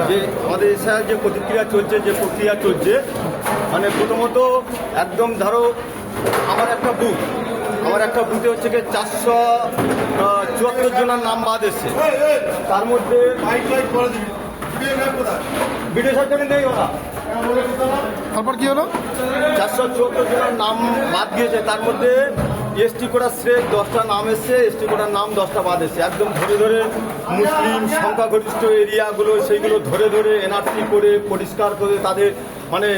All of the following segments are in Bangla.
যে আমাদের এসআইআর যে প্রতিক্রিয়া চলছে, যে প্রক্রিয়া চলছে, মানে প্রথমত একদম ধরো আমার একটা বুথে হচ্ছে কি 474 জনের নাম বাদ এসছে। তার মধ্যে ভিডিও সরকারি নেই ওরা। তারপর কি হলো? 474 জনের নাম বাদ গিয়েছে। তার মধ্যে এসটি কোটার শ্রেয় 10টা নাম এসছে, এসটি কোটার নাম 10টা বাদ এসছে। একদম ধরে ধরে মুসলিম সংখ্যাগরিষ্ঠ এরিয়াগুলো সেইগুলো ধরে ধরে এনআরসি করে পরিষ্কার করে তাদের মানে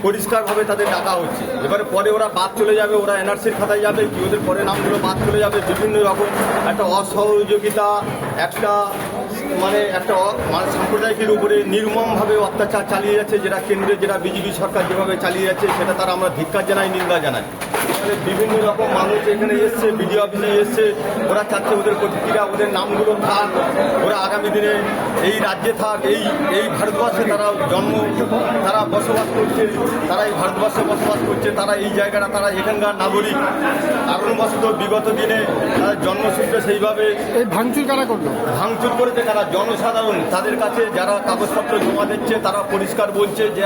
পরিষ্কারভাবে তাদের ডাকা হচ্ছে। এবারে পরে ওরা বাদ চলে যাবে, ওরা এনআরসির খাতায় যাবে কি, ওদের পরে নামগুলো বাদ চলে যাবে। বিভিন্ন রকম একটা অসহযোগিতা, একটা মানে সাম্প্রদায়িকের উপরে নির্মমভাবে অত্যাচার চালিয়ে যাচ্ছে, যেটা কেন্দ্রে যেটা বিজেপি সরকার যেভাবে চালিয়ে যাচ্ছে সেটা তারা আমরা ধিক্কার জানাই, নিন্দা জানাই। বিভিন্ন রকম মানুষ এখানে এসছে, বিডিও অফিসে এসছে, ওরা চাচ্ছে ওদের প্রতিক্রিয়া, ওদের নামগুলো থাক, ওরা আগামী দিনে এই রাজ্যে থাক, এই ভারতবর্ষে তারা বসবাস করছে, তারা এই ভারতবর্ষে বসবাস করছে, তারা এই জায়গাটা, তারা এখানকার নাগরিক। কারণবশত বিগত দিনে তারা জন্মসূত্রে সেইভাবে এই ভাঙচুর কারা করলো? ভাঙচুর করেছে তারা জনসাধারণ। তাদের কাছে যারা কাগজপত্র জমা দিচ্ছে তারা পরিষ্কার বলছে যে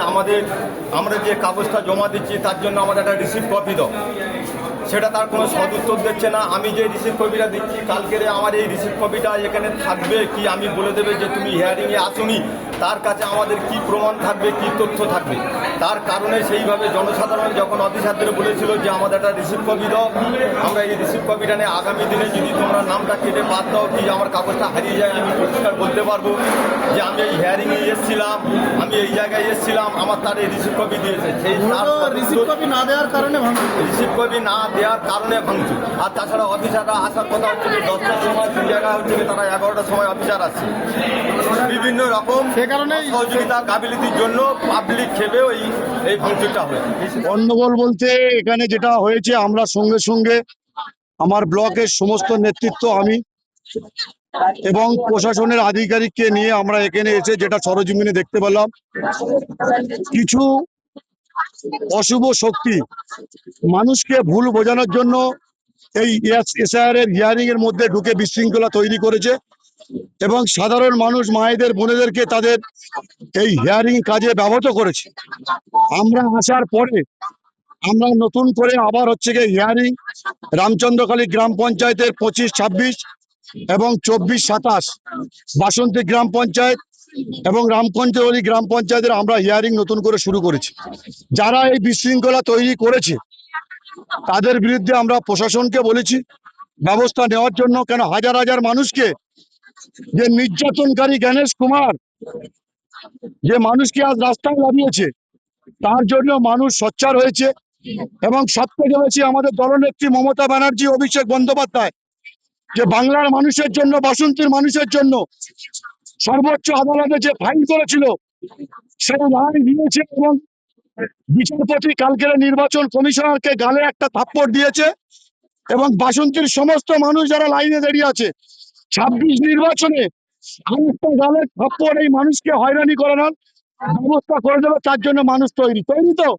আমরা যে কাগজটা জমা দিচ্ছি তার জন্য আমাদের একটা রিসিপ্ট কপি দাও। সেটা তার কোনো সদুত্তর দিচ্ছে না। আমি যে রিসিপ্ট কপিটা দিচ্ছি কালকের আমার এই রিসিপ্ট কপিটা এখানে থাকবে কি, আমি বলে দেবে যে তুমি হিয়ারিংয়ে আসুনি, তার কাছে আমাদের কি প্রমাণ থাকবে, কি তথ্য থাকবে। তার কারণে সেইভাবে জনসাধারণ যখন অফিসারদের বলেছিল যে আমাদের একটা রিসিপ্ট কপি দাও, আমরা এই রিসিপ্ট কপিটা নিয়ে আগামী দিনে যদি তোমরা নামটা কেটে বাদ দাও কি আমার কাগজটা হারিয়ে যায়, আমি পরিষ্কার বলতে পারবো যে আমি এই হিয়ারিংয়ে এসেছিলাম, আমি এই জায়গায় এসেছিলাম, আমার তার এই রিসিপ্ট কপি দিয়েছে। সেই রিসিপ্ট কপি না দেওয়ার কারণে ভাঙচুর, রিসিপ্ট কপি না দেওয়ার কারণে ভাঙচুর। আর তাছাড়া অফিসাররা আসার কথা হচ্ছে যে 10টার সময়, সেই জায়গায় হচ্ছে তারা 11টার সময় অফিসার আসছে। বিভিন্ন রকম সে কারণে সহযোগিতা গাফিলতির জন্য পাবলিক খেপেও এই ভাঙচুরটা হয়েছে। গন্ডগোল বলতে এখানে যেটা হয়েছে, আমরা সঙ্গে সঙ্গে আমার ব্লকের সমস্ত নেতৃত্ব, আমি এবং প্রশাসনের আধিকারিককে নিয়ে আমরা এখানে এসে যেটা সরজমিনে দেখতে পেলাম, কিছু অশুভ শক্তি মানুষকে ভুল বোঝানোর জন্য এই এসআইআর এর হিয়ারিং এর মধ্যে ঢুকে বিশৃঙ্খলা তৈরি করেছে এবং সাধারণ মানুষ, মায়েদের, বোনেদেরকে তাদের এই হিয়ারিং কাজে ব্যাহত করেছে। আমরা আসার পরে আমরা নতুন করে আবার হচ্ছে গিয়ে হিয়ারিং রামচন্দ্রখালী গ্রাম পঞ্চায়েতের 25, 26 এবং 24, 27 বাসন্তী গ্রাম পঞ্চায়েত এবং রামকঞ্চলি গ্রাম পঞ্চায়েতের আমরা হিয়ারিং নতুন করে শুরু করেছি। যারা এই বিশৃঙ্খলা তৈরি করেছে তাদের বিরুদ্ধে আমরা প্রশাসনকে বলেছি ব্যবস্থা নেওয়ার জন্য। কেন হাজার হাজার মানুষকে যে নির্যাতনকারী জ্ঞানেশ কুমার যে মানুষকে আজ রাস্তায় নামিয়েছে, তার জন্য মানুষ সোচ্চার হয়েছে। এবং সব থেকে বেশি আমাদের দলনেত্রী মমতা ব্যানার্জি, অভিষেক বন্দ্যোপাধ্যায় যে বাংলার মানুষের জন্য, বাসন্তীর মানুষের জন্য সর্বোচ্চ আদালতে যে ফাইল করেছিল সেই রায় দিয়েছে এবং বিচারপতি কালকের নির্বাচন কমিশনারকে গালে একটা থাপ্পড় দিয়েছে। এবং বাসন্তীর সমস্ত মানুষ যারা লাইনে দাঁড়িয়ে আছে 26 নির্বাচনে আরেকটা গালে থাপ্পড় এই মানুষকে হয়রানি করানোর ব্যবস্থা করে দেবে, তার জন্য মানুষ তৈরি তো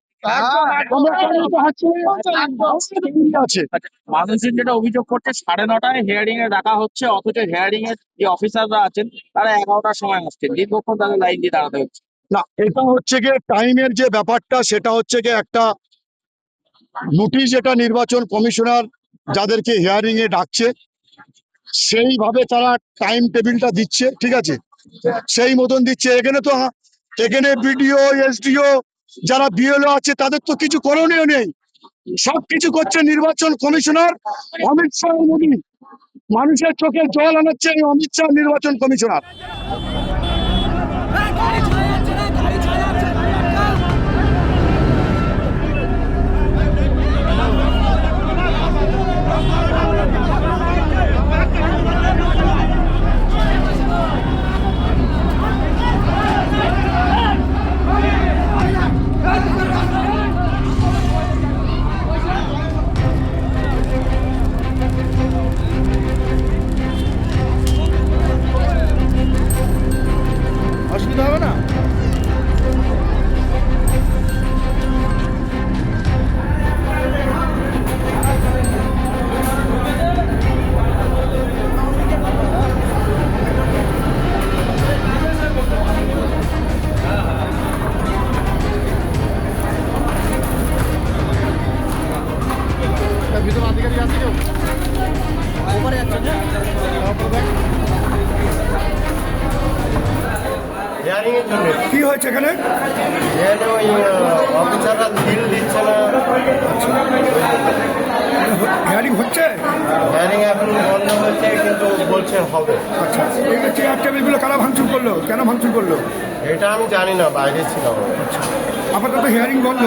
আছে। মানুষের যেটা অভিযোগ করছে 9:30 হিয়ারিং এ ডাকা হচ্ছে, অথচ হিয়ারিং এর যে অফিসাররা আছেন তারা 11টার সময় আসছেন, দীর্ঘক্ষণ তাদের লাইন দিয়ে দাঁড়াতে হচ্ছে। না, এটা হচ্ছে গিয়ে টাইমের যে ব্যাপারটা, সেটা হচ্ছে গিয়ে একটা নোটিশ, এটা নির্বাচন কমিশনার যাদেরকে হিয়ারিং এ ডাকছে সেইভাবে তারা টাইম টেবিলটা দিচ্ছে, ঠিক আছে, সেই মতন দিচ্ছে। এখানে বিডিও, এসডিও, যারা বিএলও আছে তাদের তো কিছু করণীয় নেই, সবকিছু করছে নির্বাচন কমিশনার অমিত শাহ মোদী। মানুষের চোখে জল আনাচ্ছে এই অমিত শাহ নির্বাচন কমিশনার। জন্য কি হয়েছে এখানে? যেহেতু ওই অফিসাররা ঢিল দিচ্ছে না, হিয়ারিং হচ্ছে? হিয়ারিং এখন বন্ধ হচ্ছে কিন্তু বলছে হবে। আচ্ছা, এই যে চেয়ার টেবিলগুলো কারা ভাঙচুর করলো, কেন ভাঙচুর করলো? এটা আমি জানি না, বাইরে ছিলাম। আপাতত হিয়ারিং বন্ধ।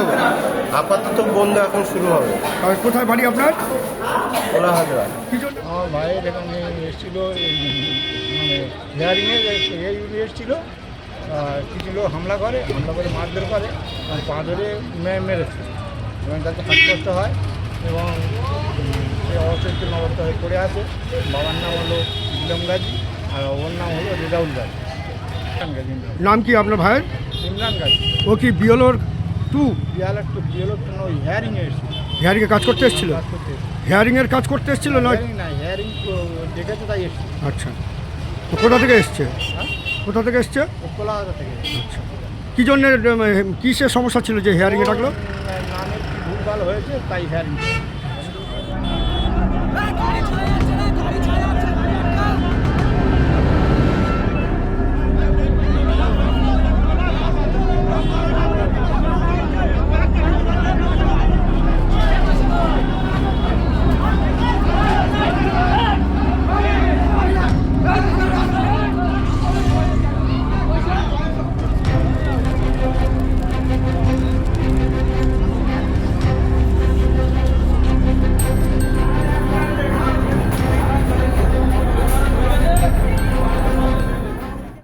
আপাতত বন্ধ, এখন শুরু হবে। আর কোথায় বাড়ি আপনার? খোলা হবে। কি জন্য? আমার ভাইয়ের এখানে এসেছিল মানে হিয়ারিংয়ে এসেছিল, কিছু লোক হামলা করে মারধর করে এবং পা ধরে মেরেছে এবং তাতে শ্বাসকষ্ট হয় এবং সে অসুস্থ নবস্থ হয়ে পড়ে আছে। বাবার নাম হলো ইসলাম গাজী আর ওর নাম হলো রেজাউল গাজী। নাম কি আপনার ভাইয়ের? ইমরান গাজী। ও কি বিএলওর টু? বিয়ালের জন্য ওই হিয়ারিংয়ে এসেছিল, হিয়ারিংয়ে কাজ করতে এসেছিল? কাজ করতে এসেছিল। হিয়ারিংয়ের কাজ করতে এসেছিল না? হিয়ারিং না, হিয়ারিং দেখেছে তাই এসেছিল। আচ্ছা, তো কোথা থেকে এসছে? কোথা থেকে এসছে? কলাহাটা থেকে। আচ্ছা, কি জন্য কিসের সমস্যা ছিল যে হিয়ারিংয়ে ডাকলো? নামের কি ভুলভাল হয়েছে তাই হিয়ারিং।